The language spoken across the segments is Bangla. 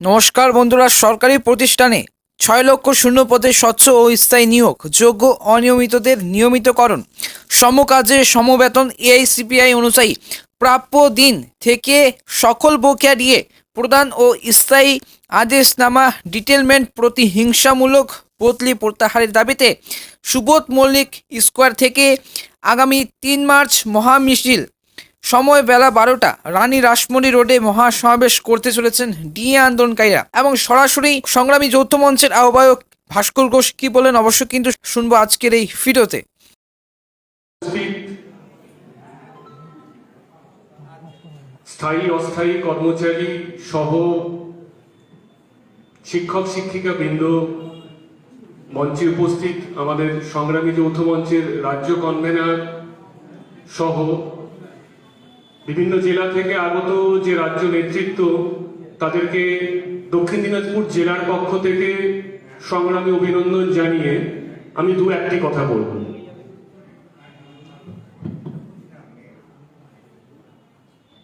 নমস্কার বন্ধুরা, সরকারি প্রতিষ্ঠানে 6 লক্ষ শূন্য পদে স্বচ্ছ ও স্থায়ী নিয়োগ, যোগ্য অনিয়মিতদের নিয়মিতকরণ, সমকাজে সমবেতন এআইসিপিআই অনুযায়ী প্রাপ্য দিন থেকে সকল বকেয়া দিয়ে প্রদান ও স্থায়ী আদেশনামা ডিটেলমেন্ট প্রতিহিংসামূলক বদলি প্রত্যাহারের দাবিতে সুবোধ মল্লিক স্কোয়ার থেকে আগামী 3 মার্চ মহামিছিল, সময় বেলা 12টা, রানী রাসমণি রোডে মহাসমাবেশ করতে চলেছেন ডিএ আন্দোলনকারীরা। এবং সরাসরি সংগ্রামী যৌথ মঞ্চের আহ্বায়ক ভাস্কর ঘোষ কি বলেন অবশ্য কিন্তু শুনবো আজকের এই ভিডিওতে। স্থায়ী অস্থায়ী কর্মচারী সহ শিক্ষক শিক্ষিকা বৃন্দ, মঞ্চে উপস্থিত আমাদের সংগ্রামী যৌথ মঞ্চের রাজ্য কনভেনার সহ বিভিন্ন জেলা থেকে আগত যে রাজ্য নেতৃত্ব, তাদেরকে দক্ষিণ দিনাজপুর জেলার পক্ষ থেকে সংগ্রামী অভিনন্দন জানিয়ে আমি একটি কথা বলব।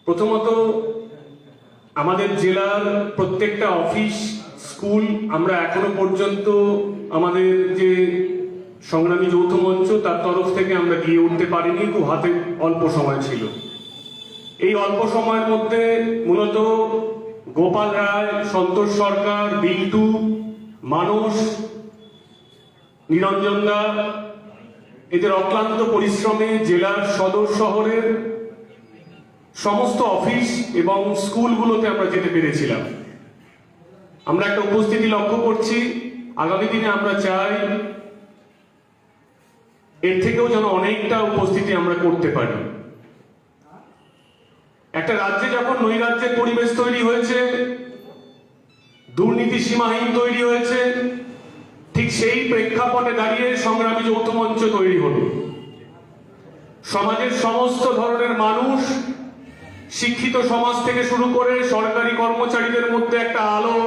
প্রথমত, আমাদের জেলার প্রত্যেকটা অফিস, স্কুল আমরা এখনো পর্যন্ত আমাদের যে সংগ্রামী যৌথ মঞ্চ তার তরফ থেকে আমরা গিয়ে উঠতে পারিনি, খুব হাতে অল্প সময় ছিল। এই অল্প সময়ের মধ্যে মূলত গোপাল রায়, সন্তোষ সরকার, বিল্টু, মানস, নিরঞ্জন দা, এদের অক্লান্ত পরিশ্রমে জেলার সদর শহরের সমস্ত অফিস এবং স্কুলগুলোতে আমরা যেতে পেরেছিলাম। আমরা একটা উপস্থিতি লক্ষ্য করছি। আগামী দিনে আমরা চাই এর থেকেও যেন অনেকটা উপস্থিতি আমরা করতে পারি। একটা রাজ্যে যখন নৈরাজ্যের পরিবেশ তৈরি হয়েছে, দুর্নীতি সীমাহীন তৈরি হয়েছে, ঠিক সেই প্রেক্ষাপটে দাঁড়িয়ে সংগ্রামী যৌথ মঞ্চ তৈরি হলো। সমাজের সমস্ত ধরনের মানুষ, শিক্ষিত সমাজ থেকে শুরু করে সরকারি কর্মচারীদের মধ্যে একটা আলো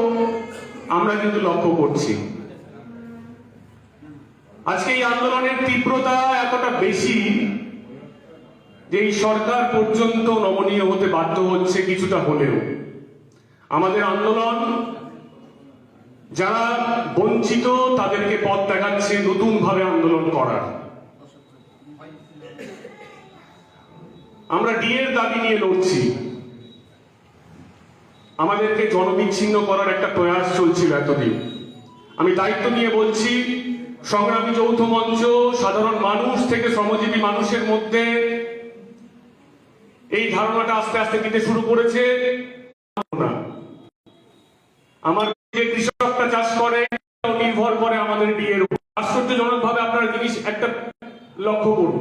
আমরা কিন্তু লক্ষ্য করছি। আজকে এই আন্দোলনের তীব্রতা এতটা বেশি যে এই সরকার পর্যন্ত নমনীয় হতে বাধ্য হচ্ছে কিছুটা হলেও। আমাদের আন্দোলন যারা বঞ্চিত তাদেরকে পথ দেখাচ্ছে নতুন ভাবে আন্দোলন করার। আমরা ডিএর দাবি নিয়ে লড়ছি। আমাদেরকে জনবিচ্ছিন্ন করার একটা প্রয়াস চলছিল এতদিন। আমি দায়িত্ব নিয়ে বলছি, সংগ্রামী যৌথ মঞ্চ সাধারণ মানুষ থেকে শ্রমজীবী মানুষের মধ্যে এই ধারণাটা আস্তে আস্তে দিতে শুরু করেছে। আমার যে কৃষকটা চাষ করে নির্ভর করে আমাদের ডিএর উপর। আশ্চর্যজনক ভাবে আপনারা জিনিস একটা লক্ষ্য করব,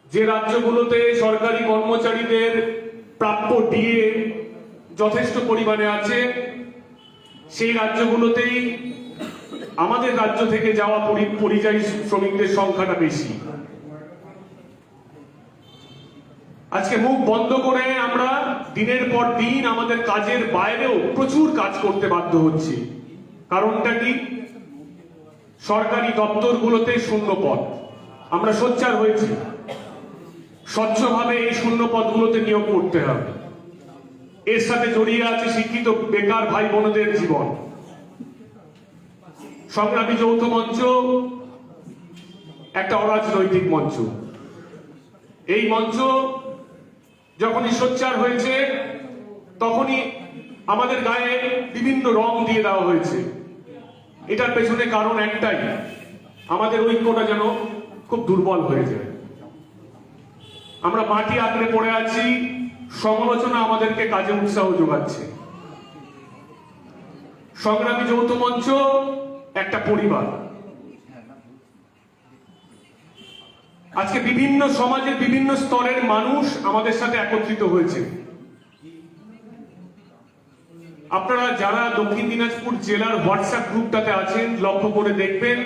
যে রাজ্যগুলোতে সরকারি কর্মচারীদের প্রাপ্য ডিএ যথেষ্ট পরিমাণে আছে, সেই রাজ্যগুলোতেই আমাদের রাজ্য থেকে যাওয়া পরিযায়ী শ্রমিকদের সংখ্যাটা বেশি। আজকে মুখ বন্ধ করে আমরা দিনের পর দিন আমাদের কাজের বাইরেও প্রচুর কাজ করতে বাধ্য হচ্ছি। কারণটা কি? সরকারি দপ্তরগুলোতে শূন্য পদ। আমরা সোচ্চার হয়েছি স্বচ্ছভাবে এই শূন্য পদগুলোতে নিয়োগ করতে হবে। এর সাথে জড়িয়ে আছে শিক্ষিত বেকার ভাই বোনদের জীবন। সংগ্রামী যৌথ মঞ্চ একটা অরাজনৈতিক মঞ্চ। এই মঞ্চ যখনই সোচ্চার হয়েছে তখনই আমাদের গায়ে বিভিন্ন রং দিয়ে দেওয়া হয়েছে। এটার পেছনে কারণ একটাই, আমাদের ঐক্যটা যেন খুব দুর্বল হয়ে যায়। আমরা মাটি আঁকড়ে পড়ে আছি, সমালোচনা আমাদেরকে কাজে উৎসাহ যোগাচ্ছে। সংগ্রামী যৌথ মঞ্চ একটা পরিবার। আজকে বিভিন্ন সমাজের বিভিন্ন স্তরের মানুষ আমাদের সাথে একত্রিত হয়েছে। আপনারা যারা দক্ষিণ দিনাজপুর জেলার হোয়াটসঅ্যাপ গ্রুপটাতে আছেন লক্ষ্য করে দেখবেন,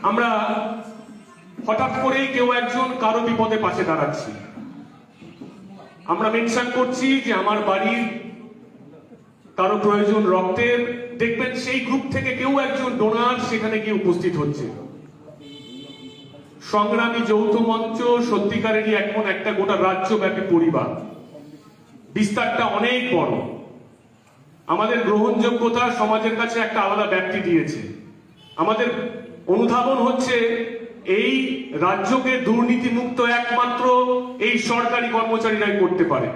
আমরা হঠাৎ করেই কেউ একজন কারো বিপদে পাশে দাঁড়াচ্ছি। আমরা মেনশন করছি যে আমার বাড়ির কারো প্রয়োজন রক্তের, দেখবেন সেই গ্রুপ থেকে কেউ একজন ডোনার সেখানে গিয়ে উপস্থিত হচ্ছে। সংগ্রামী যৌথ মঞ্চ সত্যিকারেরই এখন একটা গোটা রাজ্যব্যাপী পরিবার। বিস্তারটা অনেক বড়। আমাদের গ্রহণযোগ্যতা সমাজের কাছে একটা আলাদা ব্যাপ্তি দিয়েছে। আমাদের অনুধাবন হচ্ছে এই রাজ্যকে দুর্নীতিমুক্ত একমাত্র এই সরকারি কর্মচারীরাই করতে পারে।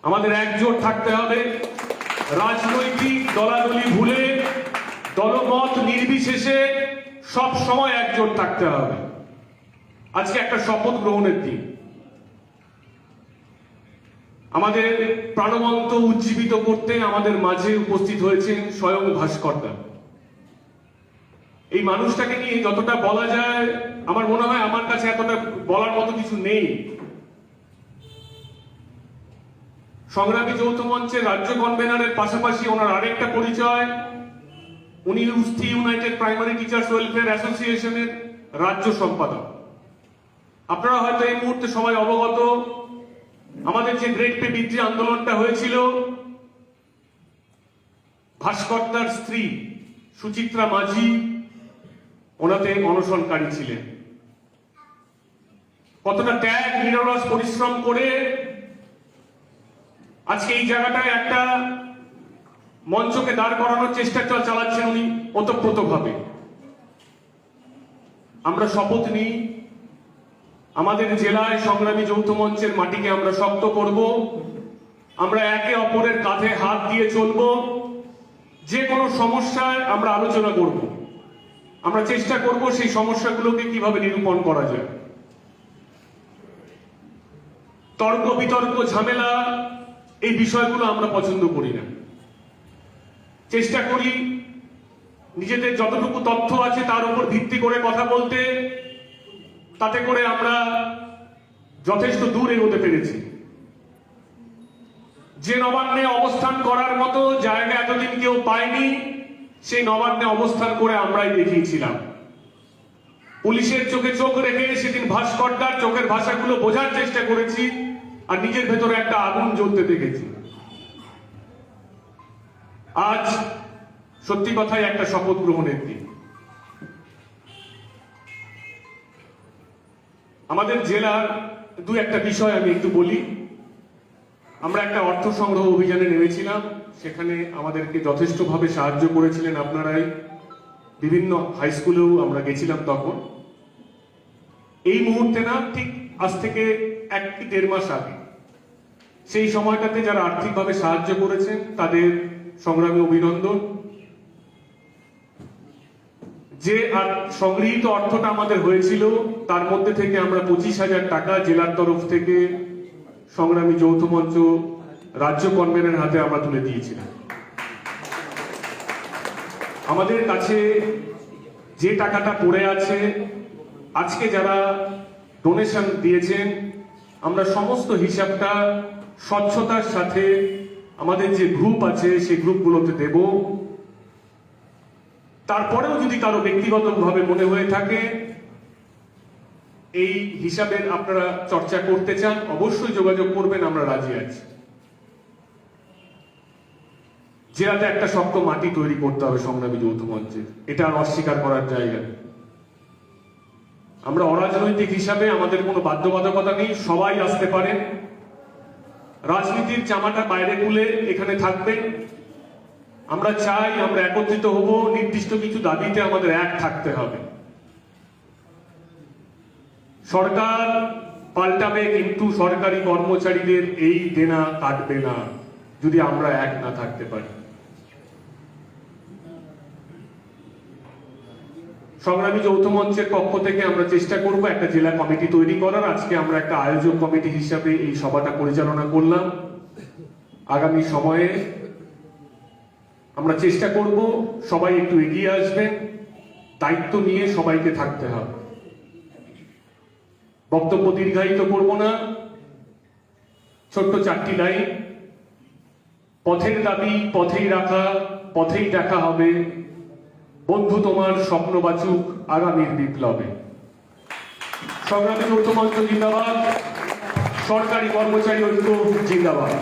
আমাদের একজোট থাকতে হবে, রাজনৈতিক দলাদলি ভুলে দলমত নির্বিশেষে সব সময় একজোট থাকতে হবে। আজকে একটা শপথ গ্রহণের দিন। আমাদের প্রাণবন্ত উজ্জীবিত করতে আমাদের মাঝে উপস্থিত হয়েছেন স্বয়ং ভাস্করদা। এই মানুষটাকে নিয়ে যতটা বলা যায় আমার মনে হয় আমার কাছে এতটা বলার মতো কিছু নেই। সংগ্রামী যৌথ মঞ্চের রাজ্য কনভেনারের পাশাপাশি ওনার আরেকটা পরিচয়, উনি উস্থি ইউনাইটেড প্রাইমারি টিচার্স ওয়েলফেয়ার অ্যাসোসিয়েশনের রাজ্য সম্পাদক। আপনারা হয়তো এই মুহূর্তে সবাই অবগত, আমাদের যে গ্রেড পে বৃদ্ধি আন্দোলনটা হয়েছিল, ভাস্করদার স্ত্রী সুচিত্রা মাঝি ওনাতে অনশনকারী ছিলেন। কতটা ত্যাগ নিরলস পরিশ্রম করে আজকে এই জায়গাটায় একটা মঞ্চকে দাঁড় করানোর চেষ্টা চালাচ্ছেন উনি ওতপ্রোতভাবে। আমরা শপথ নিই, আমাদের জেলায় সংগ্রামী যৌথ মঞ্চের মাটিকে আমরা শক্ত করব। আমরা একে অপরের কাঁধে হাত দিয়ে চলব। যে কোনো সমস্যায় আমরা আলোচনা করব। আমরা চেষ্টা করব সেই সমস্যাগুলোকে কিভাবে নিরূপণ করা যায়। তর্ক বিতর্ক ঝামেলা এই বিষয়গুলো আমরা পছন্দ করি না। চেষ্টা করি নিজেদের যতটুকু তথ্য আছে তার উপর ভিত্তি করে কথা বলতে, তাতে করে আমরা যথেষ্ট দূর এগোতে পেরেছি। যে নবান্নে অবস্থান করার মতো জায়গা এতদিন কেউ পায়নি, সেই নবান্নে অবস্থান করে আমরাই দেখিয়েছিলাম। পুলিশের চোখে চোখ রেখে সেদিন ভাস্করদার চোখের ভাষাগুলো বোঝার চেষ্টা করেছি, আর নিজের ভেতরে একটা আগুন জ্বলতে দেখেছি। আজ সত্যি কথাই একটা শপথ গ্রহণের দিন। আমাদের জেলার দু একটা বিষয় আমি একটু বলি। আমরা একটা অর্থ সংগ্রহ অভিযানে নেমেছিলাম, সেখানে আমাদেরকে যথেষ্টভাবে সাহায্য করেছিলেন আপনারাই। বিভিন্ন হাই স্কুলেও আমরা গেছিলাম তখন। এই মুহূর্তে না, ঠিক আজ থেকে 1 কি 1.5 মাস আগে সেই সময়টাতে যারা আর্থিকভাবে সাহায্য করেছেন তাদের সংগ্রামী অভিনন্দন। যে সংগৃহীত অর্থটা আমাদের হয়েছিল তার মধ্যে থেকে আমরা 25,000 টাকা জেলার তরফ থেকে সংগ্রামী যৌথ মঞ্চ রাজ্য কনভেনারের হাতে আমরা তুলে দিয়েছিলাম। আমাদের কাছে যে টাকাটা পড়ে আছে, আজকে যারা ডোনেশন দিয়েছেন, আমরা সমস্ত হিসাবটা স্বচ্ছতার সাথে আমাদের যে গ্রুপ আছে সেই গ্রুপগুলোতে দেব। তারপরেও যদি কারো ব্যক্তিগতভাবে মনে হয়ে থাকে এই হিসাবের আপনারা চর্চা করতে চান, অবশ্যই যোগাযোগ করবেন, আমরা রাজি আছি। জেলাতে একটা শক্ত মাটি তৈরি করতে হবে সংগ্রামী যৌথ মঞ্চের, এটা আর অস্বীকার করার জায়গা। আমরা অরাজনৈতিক হিসাবে আমাদের কোনো বাধ্যবাধকতা নেই, সবাই আসতে পারেন। রাজনীতির জামাটা বাইরে খুলে এখানে থাকবেন। আমরা চাই আমরা একত্রিত হব, নির্দিষ্ট কিছু দাবিতে আমাদের এক থাকতে হবে। সরকার পাল্টাবে কিন্তু সরকারি কর্মচারীদের এই দেনা কাটবে না যদি আমরা এক না থাকতে পারি। সংগ্রামী যৌথ মঞ্চের পক্ষ থেকে আমরা চেষ্টা করব একটা জেলা কমিটি তৈরি করার। আজকে আমরা একটা আয়োজক কমিটি হিসাবে এই সভাটা পরিচালনা করলাম। আগামী সময়ে আমরা চেষ্টা করব সবাই একটু এগিয়ে আসবেন, দায়িত্ব নিয়ে সবাইকে থাকতে হবে। বক্তব্য দীর্ঘায়িত করব না, ছোট্ট 4টি লাইন। পথের দাবি পথেই রাখা, পথেই দেখা হবে, বন্ধু তোমার স্বপ্ন বাঁচুক আগামীর বিপ্লবে। সংগ্রামী যৌথ মঞ্চ জিন্দাবাদ, সরকারি কর্মচারী ঐক্য জিন্দাবাদ।